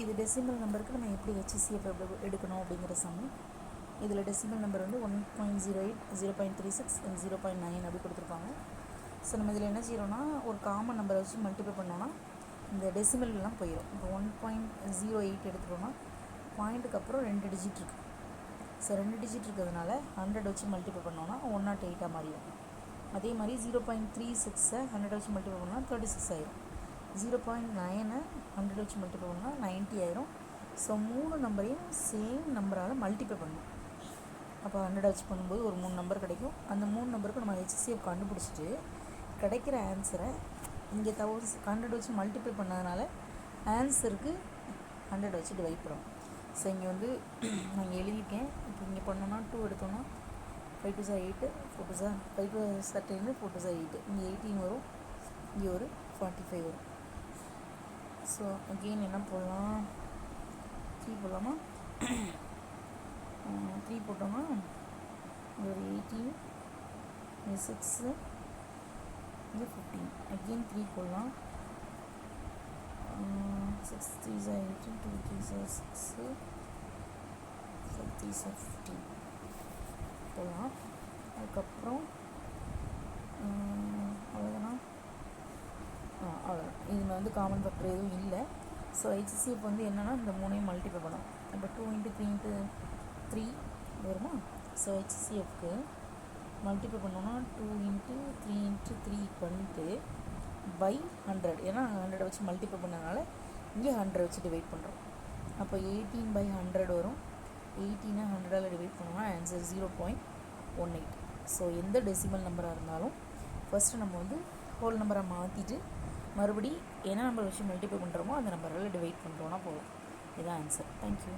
இது டெசிமல் நம்பருக்கு நம்ம எப்படி HCF எடுக்கணும் அப்படிங்கிற சம். இதில் டெசிமல் நம்பர் வந்து 1.08, 0.36 and 0.9 அப்படி கொடுத்துருப்பாங்க. ஸோ நம்ம இதில் என்ன செய்கிறோன்னா ஒரு காமன் நம்பரை வச்சு மல்டிப்ளை பண்ணோன்னா இந்த டெசிமல்லாம் போயிடும். இப்போ 1.08 எடுத்துட்டோன்னா பாயிண்ட்டுக்கு அப்புறம் 2 டிஜிட் இருக்குது. ஸோ 2 டிஜிட் இருக்கிறதுனால 100 வச்சு மல்டிப்ளை பண்ணோன்னா 108 மாறிடும். அதே மாதிரி 0.36 100 வச்சு மல்டிப்ளை பண்ணால் 36 ஆயிரும். 0.9 100 வச்சு மல்டிப்ளை பண்ணால் 90 ஆயிரும். ஸோ 3 நம்பரையும் சேம் நம்பரால் மல்டிப்ளை பண்ணணும். அப்போ 100 வச்சு பண்ணும்போது ஒரு 3 நம்பர் கிடைக்கும். அந்த 3 நம்பருக்கு நம்ம HCF கண்டுபிடிச்சிட்டு கிடைக்கிற ஆன்சரை இங்கே 100 வச்சு மல்டிப்ளை பண்ணதுனால ஆன்சருக்கு 100 வச்சு டிவைட் பண்ணணும். ஸோ இங்கே வந்து நான் எழுதியிருக்கேன். இப்போ இங்கே பண்ணோன்னா 2 எடுத்தோன்னா 5 2 8, 4 2 5 2 10, 4 2 8, இங்கே 18 வரும், இங்கே ஒரு 45 வரும். ஸோ அகெயின் என்ன போடலாம், 3 போடலாமா? 3 போட்டோம்னா இங்கே ஒரு 18, இங்கே 6, இங்கே 15. அகெயின் 3 போடலாம். 6 3 18, 2 3 6, 5 3 15 போடலாம். அதுக்கப்புறம் அவ்வளோதானா? அவ்வளோதான். இதில் வந்து காமன் ஃபேக்டர் எதுவும் இல்லை. ஸோ HCF வந்து என்னென்னா இந்த 3ஐயும் மல்டிப்ளை பண்ணணும். இப்போ 2 × 3 × 3 வருமா? ஸோ HCFக்கு மல்டிப்ளை பண்ணோன்னா 2 × 3 × 3 பண்ணிட்டு பை 100, ஏன்னா 100 வச்சு மல்டிப்ளை பண்ணதுனால இங்கே 100 வச்சு டிவைட் பண்ணுறோம். அப்போ 18/100 வரும். 18 100ஆல் டிவைட் பண்ணோம்னா ஆன்சர் 0.18. ஸோ எந்த டெசிமல் நம்பராக இருந்தாலும் ஃபஸ்ட்டு நம்ம வந்து ஹோல் நம்பரை மாற்றிட்டு மறுபடி என்ன நம்பர் வச்சு மல்டிப்ளை பண்ணுறோமோ அந்த நம்பரால் டிவைட் பண்ணுறோன்னா போதும். இதுதான் ஆன்சர். தேங்க்யூ.